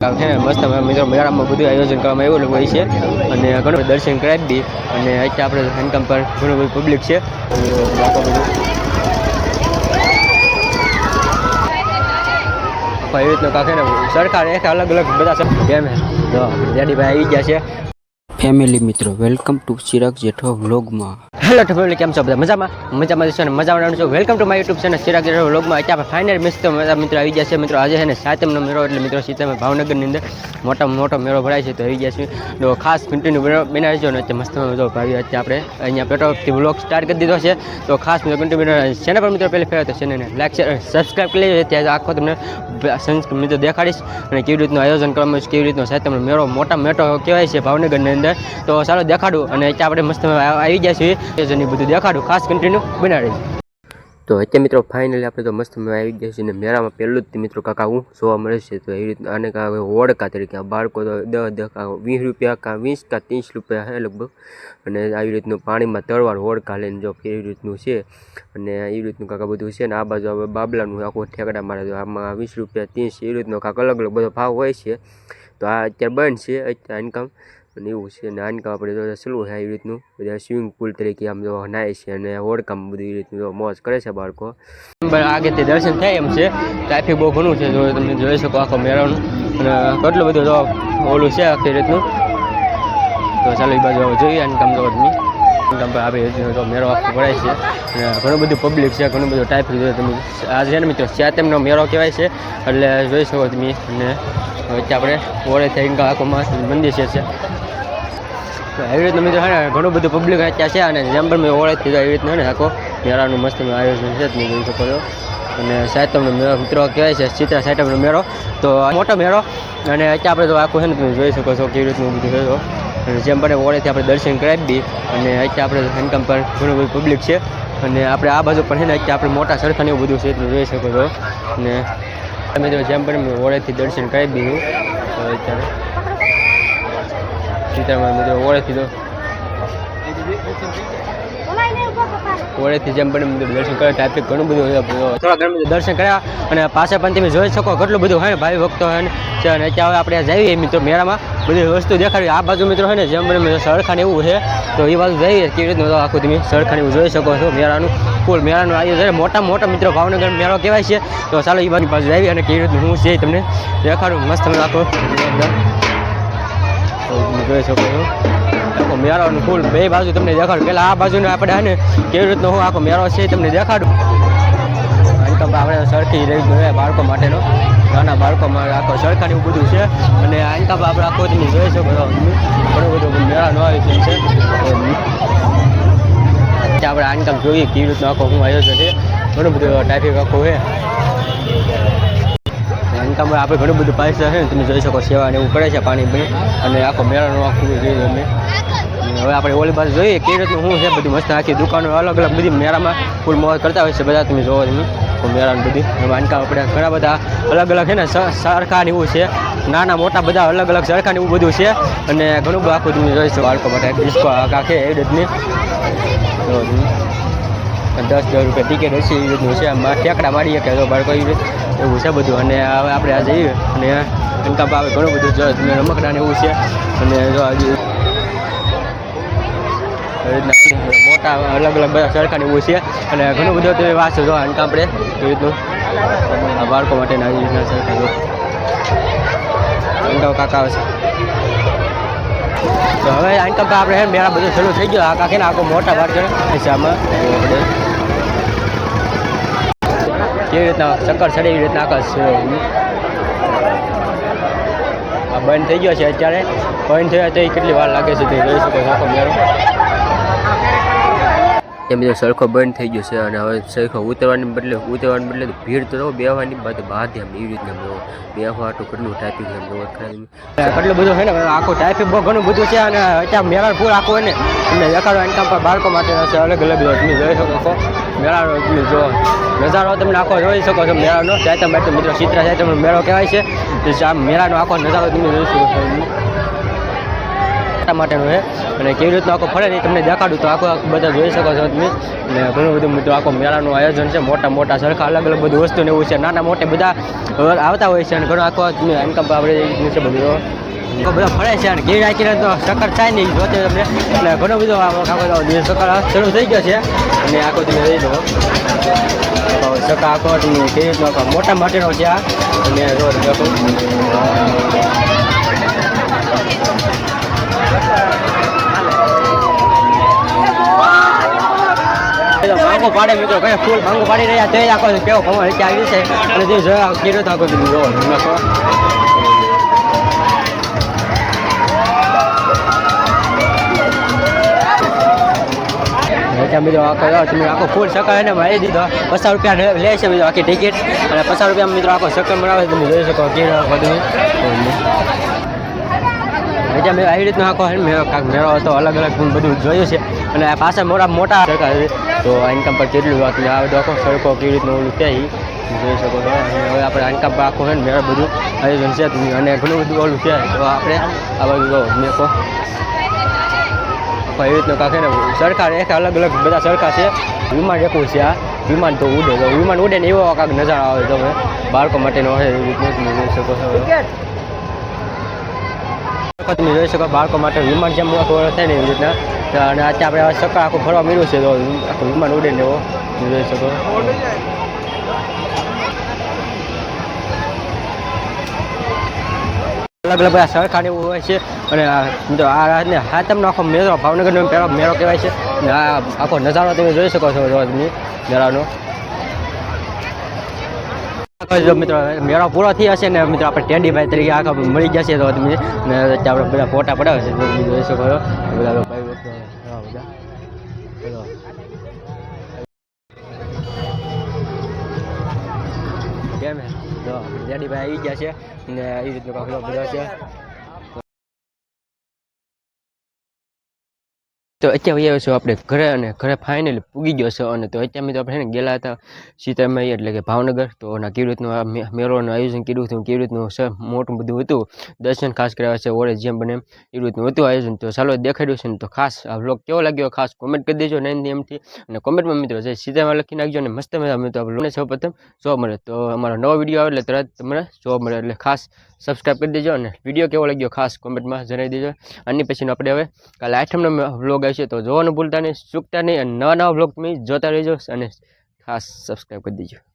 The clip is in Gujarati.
છે ને મસ્ત મિત્રો મેળામાં બધું આયોજન કરવામાં એવું હોય છે અને ઘણું દર્શન કરાવી દી અને અત્યારે આપણે હેન્ડકમ પર ઘણું બધું પબ્લિક છે એવી રીતનું કાંક ને સરકાર એક અલગ અલગ બધા કેમ જો રેડીભાઈ આવી ગયા છે ફેમિલી મિત્રો વેલકમ ટુ ચિરાગ જેઠો વ્લોગમાં. હેલો ફેમિલી, કેમ છો બધા? મજામાં છે ને મજામાં છો. Welcome to my YouTube channel Chirag Jetho વ્લોગમાં. અત્યારે ફાઇનલ મસ્ત મિત્રો આવી ગયા છે મિત્રો. આજે છે ને 7મનો મેળો એટલે મિત્રો સીતામાં ભાવનગરની અંદર મોટો મેળો ભરાય છે તો આવી ગયા છે તો ખાસ કન્ટિન્યુ બનાવી છે ને મસ્ત મજો ભાવી અત્યારે આપણે અહીંયા પેટોથી વ્લોગ સ્ટાર્ટ કરી દીધો છે તો ખાસ મિત્રો કન્ટિન્યુ ચેનલ પર મિત્રો પહેલી ફેર તો ચેનલને લાઈક શેર સબસ્ક્રાઈબ કરી લેજો. ત્યાં આખો તમને મિત્રો દેખાડીશ અને કેવી રીતનું આયોજન કરવામાં કેવી રીતનો 7મનો મેળો મોટા મેળો કહેવાય છે ભાવનગરની અંદર. તો ચાલો દેખાડું અને ત્યાં આપણે મસ્ત આવી ગયા છીએ જેની બધું દેખાડું ખાસ કન્ટિન્યુ બનાવી. તો અત્યારે મિત્રો ફાઇનલી આપણે તો મસ્ત આવી ગયા છીએ ને મેળામાં પહેલું જ મિત્રો કાકા હું જોવા મળે છે તો એવી રીતના આને કાંક ઓળખા તરીકે બાળકો તો 10 રૂપિયા કાં 20 કાં 30 રૂપિયા છે લગભગ અને આવી રીતનું પાણીમાં તળવાનું ઓળખા લઈને જો કેવી રીતનું છે અને એવી રીતનું કાંક બધું છે ને આ બાજુ હવે બાબલાનું આખું ઠેકડા મારે તો આમાં 20 રૂપિયા 30 એવી રીતનો કાંક અલગ અલગ બધો ભાવ હોય છે તો આ અત્યારે બંધ છે અત્યારે ઇન્કમ અને એવું છે અને આનકામ આપણે જો સલું છે એવી રીતનું બધા સ્વિમિંગ પુલ તરીકે આમ જો નાય છે અને ઓળખામ બધું એવી રીતનું મોજ કરે છે બાળકો. આગળથી દર્શન થાય એમ છે, ટ્રાફિક બહુ ઘણું છે જો તમે જોઈ શકો આખો મેળાનું અને કેટલું બધું જો ઓલું છે આખી રીતનું. તો ચાલો એ બાજુ જોઈએ આનકામ જો તમે આનકામ પર આપણે જો મેળો આખો ભરાય છે અને ઘણું બધું પબ્લિક છે, ઘણું બધું ટ્રાફિક છે. તમે આજે છે ને મિત્રો 7મનો મેળો કહેવાય છે એટલે જોઈ શકો તમે અને અત્યારે આપણે ઓળે થઈ આખો મંદિર છે એવી રીતનું મિત્રો છે ને ઘણું બધું પબ્લિક અત્યારે છે અને જેમ પણ મેં ઓળખી એવી રીતનું ને આખો મેળાનું મસ્ત આયોજન છે તમે જોઈ શકો છો. અને 7મનો મેળો મિત્રો કહેવાય છે સીતા 7મનો મેળો તો મોટો મેળો અને અત્યારે આપણે તો આખું છે ને તમે જોઈ શકો છો કેવી રીતનું બધું છે તો અને જેમ પણ ઓળેથી આપણે દર્શન કરાવી દઈએ અને અત્યારે આપણે હેન્ડકમ પર ઘણું બધું પબ્લિક છે અને આપણે આ બાજુ પણ છે ને અત્યારે આપણે મોટા સરખાને એવું બધું છે તમે જોઈ શકો છો. અને મિત્રો જેમ પણ મેં ઓળેથી દર્શન કરાવી દીધું તો અત્યારે સીતારામ મિત્રો ઓળેથી જેમ પણ દર્શન કરે ટ્રાફિક ઘણું બધું થોડા ઘણું બધું દર્શન કર્યા અને પાછા પણ તમે જોઈ શકો કેટલું બધું હોય ને ભાઈ ભક્તો હોય છે અને અત્યારે આપણે જઈએ મિત્રો મેળામાં બધી વસ્તુ દેખાડી. આ બાજુ મિત્રો હોય ને જેમ પણ સળખાને એવું છે તો એ બાજુ જઈએ કેવી રીતનું આખું તમે સળખાને એવું જોઈ શકો છો. મેળાનું ફૂલ મેળાનું આયોજન મોટા મિત્રો ભાવનગર મેળો કહેવાય છે તો ચાલો એ બાજુ જઈએ અને કેવી રીતનું હું છે તમને દેખાડું મસ્ત આખો જોઈ શકો છો આખો મેળાનું ફૂલ બે બાજુ તમને દેખાડું. પહેલાં આ બાજુને આપણે હે ને કેવી રીતનો હું આખો મેળો છે તમને દેખાડું. આનકામ આપણે સરખી રહી જોઈએ બાળકો માટેનો નાના બાળકો માટે આખો સરખાને એવું બધું છે અને આનકામ આપણે આખો તમે જોઈ શકો છો ઘણું બધું મેળાનું આયોજન છે. આપણે આનકામ જોઈએ કેવી રીતનું આખો હું આયોજન છે ઘણું બધું ટ્રાફિક આખું છે આનકામ આપણે ઘણું બધું પૈસા છે ને તમે જોઈ શકો સેવા ને એવું કરે છે પાણી બની અને આખો મેળાનું આખું જોઈએ અમે. હવે આપણે ઓલી બાજુ જોઈએ કેવી રીતનું શું છે બધું મસ્ત આખી દુકાનો અલગ અલગ બધી મેળામાં ફૂલ મોજ કરતા હોય છે બધા તમે જોવો તમે મેળાનું બધી. હવે આનકામ આપણે ઘણા બધા અલગ અલગ છે ને સરખા ને એવું છે નાના મોટા બધા અલગ અલગ સરખા ને એવું બધું છે અને ઘણું બધું આખું તમે જોઈ શકો બાળકો માટે ડિસ્કો આખે એવી રીતની 10 રૂપિયા ટિકિટ હશે એવી રીતનું છે આમાં ઠેકડા મારીએ કે જો બાળકો એવી રીતે એવું છે બધું. અને હવે આપણે આ જઈએ અને આનકામ આવે ઘણું બધું જો તમે રમકડાને એવું છે અને જો મોટા અલગ અલગ બધા સરખાને એવું છે અને ઘણું બધું તમે વાંચો જો આનકામ આપણે એવી રીતનું આ બાળકો માટેના આવી રીતના સરખા જો આનકામ કાકા આવે છે. તો હવે આનકામ આપણે મેળા બધું શરૂ થઈ ગયો આ કાંકે ને આખો મોટા બાળકો આમાં આપણે કેવી રીતના ચક્કર ચડે એવી રીતના આકાશ આ બંધ થઈ ગયો છે અત્યારે બંધ થયા તો કેટલી વાર લાગે છે તે જોઈ શકો છો આખો મેળો એમ બીજો સરખો બંધ થઈ ગયો છે અને હવે સરખો ઉતરવાને બદલે તો ભીડ તો રહો બેહવાની બાદ એમ એવી રીતના બેહવા આટલું કેટલું ટ્રાફિક એમ કેટલું બધું છે ને આખું ટ્રાફિક બહુ ઘણું બધું છે અને અત્યારે મેળા પૂર આખું હોય ને તમને દેખાડો આનકામ પર બાળકો માટે હશે અલગ અલગ તમે જોઈ શકો છો મેળાનો તમે જો નજારો તમને આખો જોઈ શકો છો મેળાનો 7મ મિત્રો સીતા 7મનો મેળો કહેવાય છે આ મેળાનો આખો નજારો તમે જોઈ શકો છો. મોટા માટેનું છે અને કેવી રીતનું આખો ફરે એ તમને દેખાડું તો આખું બધા જોઈ શકો છો તમે અને ઘણું બધું મિત્રો આખો મેળાનું આયોજન છે મોટા સરખા અલગ અલગ બધું વસ્તુ ને એવું છે નાના મોટે બધા આવતા હોય છે અને ઘણો આખો ઇન્કમ આપણે છે બધું બધા ફરે છે અને ઘી રાખીને તો સકર થાય નહીં જોતે તમને એટલે ઘણો બધો આખો સકર શરૂ થઈ ગયો છે અને આખો તમે રહી દો સકા આખો તમે કેવી રીતનો આખો મોટા માટેનો છે આ અને ભાંગો પાડે મિત્રો કઈ ફૂલ ભાંગો પાડી રહ્યા તે આખો કેવો કમળ રીતે આવી છે અને જે જોયા કીધું તો આખો તમે જોવો મિત્રો તમે આખો ફૂલ સકર એને મારી દીધો 50 રૂપિયા લે છે મિત્રો આખી ટિકિટ અને 50 રૂપિયા મિત્રો આખો સકર મળાવે તમે જોઈ શકો કેવો બધું મેં આવી રીતનો આખો મેળો હતો અલગ અલગ બધું જોયું છે અને પાછા મોટા સરકાર તો ઇન્કમ પર કેટલું તમે આ બધું આખો સડકો કેવી રીતનું ઓલું ત્યાં જોઈ શકો છો હવે આપણે ઇન્કમ પર આખો છે ને મેળો બધું આયોજન છે અને ઘણું બધું ઓલું છે તો આપણે આ બધું મેકો એવી રીતનું કાંક ને સરકાર એક અલગ અલગ બધા સરકાર છે વિમાન એકું છે આ વિમાન તો ઉડે તો વિમાન ઉડે ને એવો કાંક નજારો આવે તમે બાળકો માટેનો હોય એવી રીતનું તમે જોઈ શકો છો તમે જોઈ શકો બાળકો માટે વિમાન જેમ થાય ને એવી રીતના અને અત્યારે આપણે સકાર આખું ફરવા મળ્યું છે તો આખું વિમાન ઉડે ને એવો જોઈ શકો અલગ અલગ બધા સરખા એવું હોય છે અને મિત્રો આ રાતને હાથમનો આખો મેળો ભાવનગરનો પહેલો મેળો કહેવાય છે અને આ આખો નજારો તમે જોઈ શકો છો રોજની મેળાનો મિત્રો મેળો પૂરો થઈ હશે ને મિત્રો આપણે ટેન્ડીભાઈ તરીકે આખા મળી જશે તો તમે ને આપણે બધા ફોટા પડાવે છે તમે જોઈ શકો છો બધા ભાઈ બધા કેમ તો ટેન્ડીભાઈ આવી ગયા છે ને એ રીતનું કાંક બધા છે તો અત્યારે આવ્યો છું આપણે ઘરે અને ઘરે ફાઇનલી પૂગી ગયો છે અને તો અત્યારે મિત્રો આપણે ગયેલા હતા સીતામાઈ એટલે કે ભાવનગર તો કેવી રીતનું આ મેળોનું આયોજન કર્યું હતું કેવી રીતનું મોટું બધું હતું દર્શન ખાસ કરાવ્યા છે ઓળે જેમ બને એવી રીતનું હતું આયોજન તો ચાલો દેખાડ્યું છે ને તો ખાસ આ વ્લોગ કેવો લાગ્યો ખાસ કોમેન્ટ કરી દેજો નાની એમથી અને કોમેન્ટમાં મિત્રો છે સીતામાં લખી નાખજો અને મસ્ત મિત્રો આપણે સૌ પ્રથમ જોવા મળે તો અમારો નવો વિડીયો આવે એટલે તરત તમને જોવા મળે એટલે ખાસ સબસ્ક્રાઈબ કરી દેજો અને વિડીયો કેવો લાગ્યો ખાસ કોમેન્ટમાં જણાવી દેજો આની પછીનો આપણે હવે કાલે 8મનો વ્લોગ આવશે તો જોવાનું ભૂલતા નહીં ચૂકતા નહીં અને નવા વ્લોગ તમે જોતા રહેજો અને ખાસ સબસ્ક્રાઈબ કરી દેજો